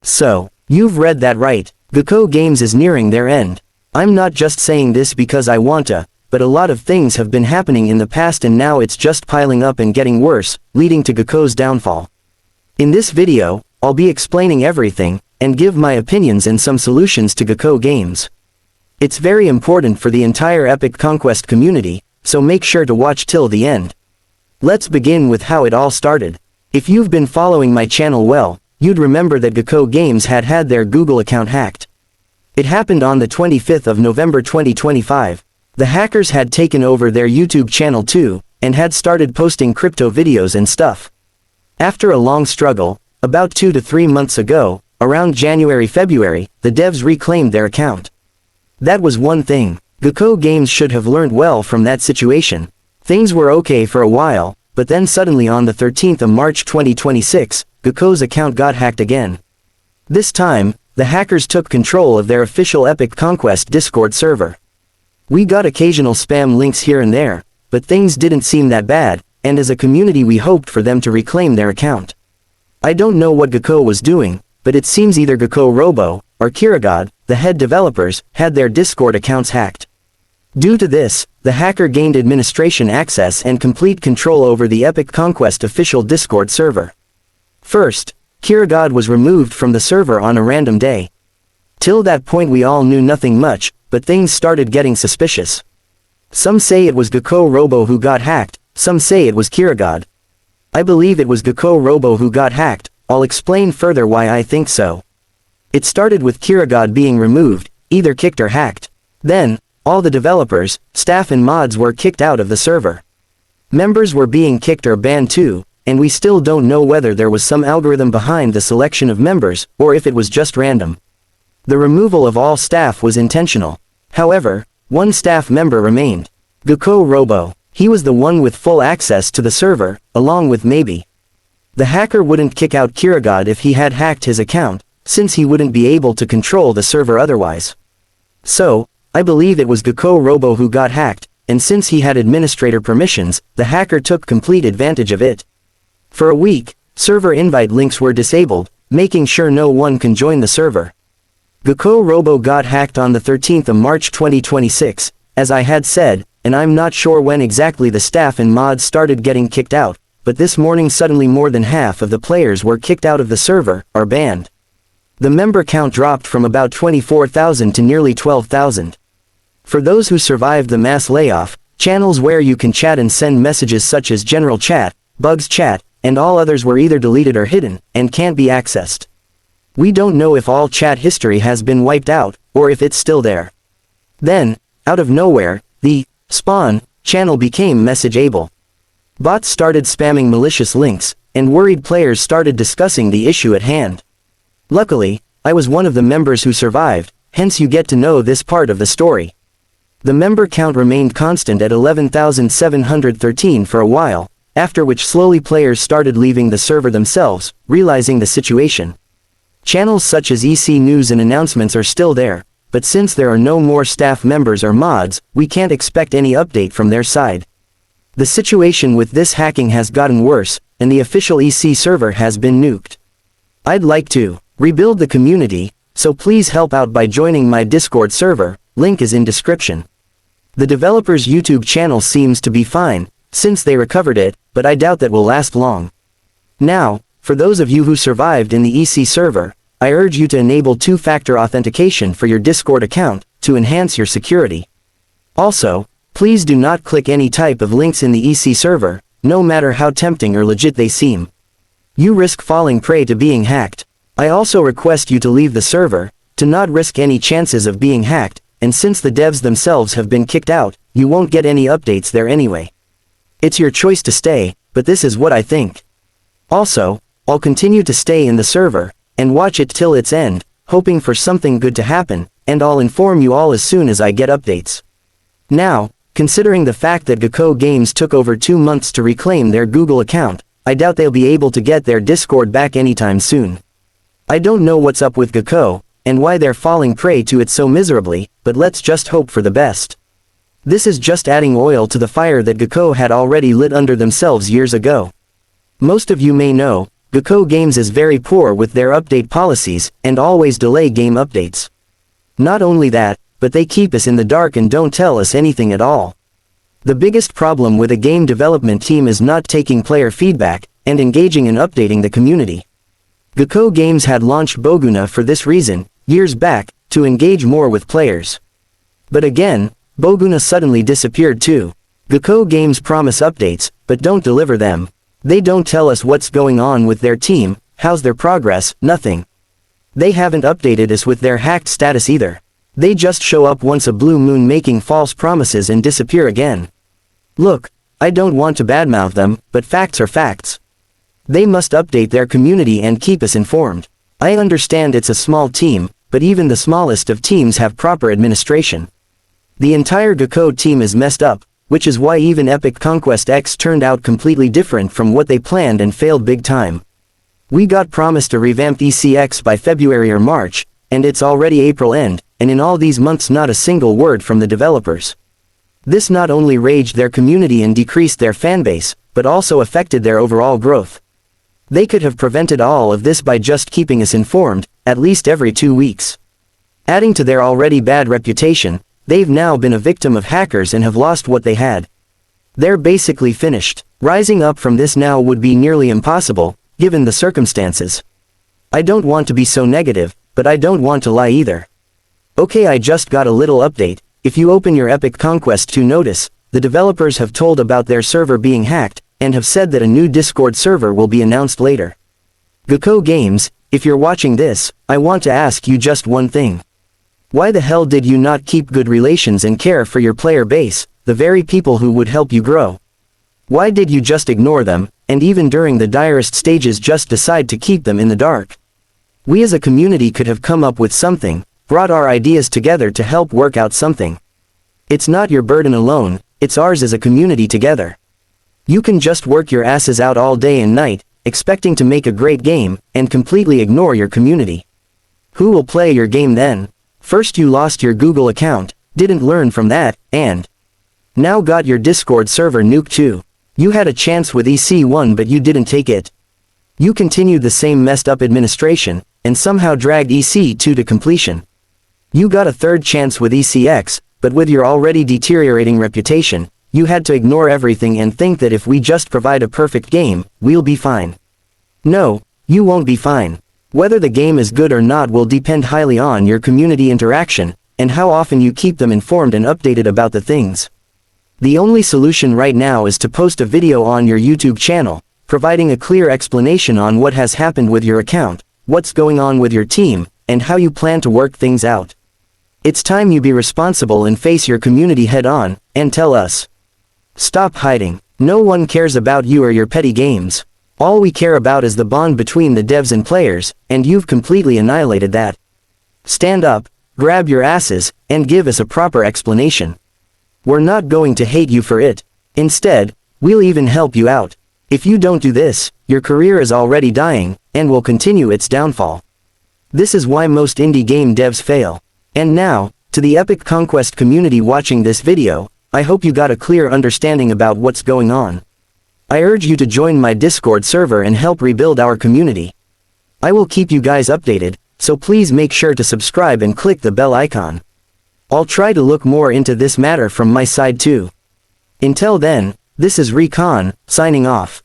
So, you've read that right, Gaco Games is nearing their end. I'm not just saying this because I want to, but a lot of things have been happening in the past and now it's just piling up and getting worse, leading to Gaco's downfall. In this video, I'll be explaining everything, and give my opinions and some solutions to Gaco Games. It's very important for the entire Epic Conquest community, so make sure to watch till the end. Let's begin with how it all started. If you've been following my channel well, you'd remember that Gaco Games had their Google account hacked. It happened on the 25th of November 2025. The hackers had taken over their YouTube channel too, and had started posting crypto videos and stuff. After a long struggle, about 2 to 3 months ago, around January-February, the devs reclaimed their account. That was one thing. Gaco Games should have learned well from that situation. Things were okay for a while, but then suddenly on the 13th of March 2026, Gaco's account got hacked again. This time, the hackers took control of their official Epic Conquest Discord server. We got occasional spam links here and there, but things didn't seem that bad, and as a community we hoped for them to reclaim their account. I don't know what Gaco was doing, but it seems either Gaco Robo, or Kirigod, the head developers, had their Discord accounts hacked. Due to this, the hacker gained administration access and complete control over the Epic Conquest official Discord server. First, Kirigod was removed from the server on a random day. Till that point we all knew nothing much, but things started getting suspicious. Some say it was Gaco Robo who got hacked, some say it was Kirigod. I believe it was Gaco Robo who got hacked. I'll explain further why I think so. It started with Kirigod being removed, either kicked or hacked. Then, all the developers, staff and mods were kicked out of the server. Members were being kicked or banned too, and we still don't know whether there was some algorithm behind the selection of members, or if it was just random. The removal of all staff was intentional. However, one staff member remained. Gaco Robo. He was the one with full access to the server, along with Maybe. The hacker wouldn't kick out Kirigod if he had hacked his account, since he wouldn't be able to control the server otherwise. So, I believe it was Gaco Robo who got hacked, and since he had administrator permissions, the hacker took complete advantage of it. For a week, server invite links were disabled, making sure no one can join the server. Gaco Robo got hacked on the 13th of March 2026, as I had said, and I'm not sure when exactly the staff and mods started getting kicked out, but this morning suddenly more than half of the players were kicked out of the server, or banned. The member count dropped from about 24,000 to nearly 12,000. For those who survived the mass layoff, channels where you can chat and send messages such as General Chat, Bugs Chat, and all others were either deleted or hidden, and can't be accessed. We don't know if all chat history has been wiped out, or if it's still there. Then, out of nowhere, the Spawn channel became messageable. Bots started spamming malicious links, and worried players started discussing the issue at hand. Luckily, I was one of the members who survived, hence you get to know this part of the story. The member count remained constant at 11,713 for a while, after which slowly players started leaving the server themselves, realizing the situation. Channels such as EC News and Announcements are still there, but since there are no more staff members or mods, we can't expect any update from their side. The situation with this hacking has gotten worse, and the official EC server has been nuked. I'd like to rebuild the community, so please help out by joining my Discord server, link is in description. The developer's YouTube channel seems to be fine, since they recovered it, but I doubt that will last long. Now, for those of you who survived in the EC server, I urge you to enable two-factor authentication for your Discord account, to enhance your security. Also, please do not click any type of links in the EC server, no matter how tempting or legit they seem. You risk falling prey to being hacked. I also request you to leave the server, to not risk any chances of being hacked, and since the devs themselves have been kicked out, you won't get any updates there anyway. It's your choice to stay, but this is what I think. Also, I'll continue to stay in the server, and watch it till its end, hoping for something good to happen, and I'll inform you all as soon as I get updates. Now, considering the fact that Gaco Games took over 2 months to reclaim their Google account, I doubt they'll be able to get their Discord back anytime soon. I don't know what's up with Gaco, and why they're falling prey to it so miserably, but let's just hope for the best. This is just adding oil to the fire that Gaco had already lit under themselves years ago. Most of you may know, Gaco Games is very poor with their update policies, and always delay game updates. Not only that, but they keep us in the dark and don't tell us anything at all. The biggest problem with a game development team is not taking player feedback, and engaging in updating the community. Gaco Games had launched Boguna for this reason, years back, to engage more with players. But again, Boguna suddenly disappeared too. Gaco Games promise updates, but don't deliver them. They don't tell us what's going on with their team, how's their progress, nothing. They haven't updated us with their hacked status either. They just show up once a blue moon making false promises and disappear again. Look, I don't want to badmouth them, but facts are facts. They must update their community and keep us informed. I understand it's a small team, but even the smallest of teams have proper administration. The entire Gaco team is messed up, which is why even Epic Conquest X turned out completely different from what they planned and failed big time. We got promised a revamped ECX by February or March, and it's already April end, and in all these months not a single word from the developers. This not only raged their community and decreased their fanbase, but also affected their overall growth. They could have prevented all of this by just keeping us informed, at least every 2 weeks. Adding to their already bad reputation, they've now been a victim of hackers and have lost what they had. They're basically finished. Rising up from this now would be nearly impossible, given the circumstances. I don't want to be so negative, but I don't want to lie either. Okay, I just got a little update. If you open your Epic Conquest 2 notice, the developers have told about their server being hacked, and have said that a new Discord server will be announced later. Gaco Games, if you're watching this, I want to ask you just one thing. Why the hell did you not keep good relations and care for your player base, the very people who would help you grow? Why did you just ignore them, and even during the direst stages just decide to keep them in the dark? We as a community could have come up with something, brought our ideas together to help work out something. It's not your burden alone, it's ours as a community together. You can just work your asses out all day and night, expecting to make a great game, and completely ignore your community. Who will play your game then? First you lost your Google account, didn't learn from that, and now got your Discord server nuked too. You had a chance with EC1 but you didn't take it. You continued the same messed up administration, and somehow dragged EC2 to completion. You got a third chance with ECX, but with your already deteriorating reputation, you had to ignore everything and think that if we just provide a perfect game, we'll be fine. No, you won't be fine. Whether the game is good or not will depend highly on your community interaction, and how often you keep them informed and updated about the things. The only solution right now is to post a video on your YouTube channel, providing a clear explanation on what has happened with your account, what's going on with your team, and how you plan to work things out. It's time you be responsible and face your community head-on, and tell us. Stop hiding. No one cares about you or your petty games. All we care about is the bond between the devs and players, and you've completely annihilated that. Stand up, grab your asses, and give us a proper explanation. We're not going to hate you for it. Instead, we'll even help you out. If you don't do this, your career is already dying, and will continue its downfall. This is why most indie game devs fail. And now, to the Epic Conquest community watching this video, I hope you got a clear understanding about what's going on. I urge you to join my Discord server and help rebuild our community. I will keep you guys updated, so please make sure to subscribe and click the bell icon. I'll try to look more into this matter from my side too. Until then, this is Recon, signing off.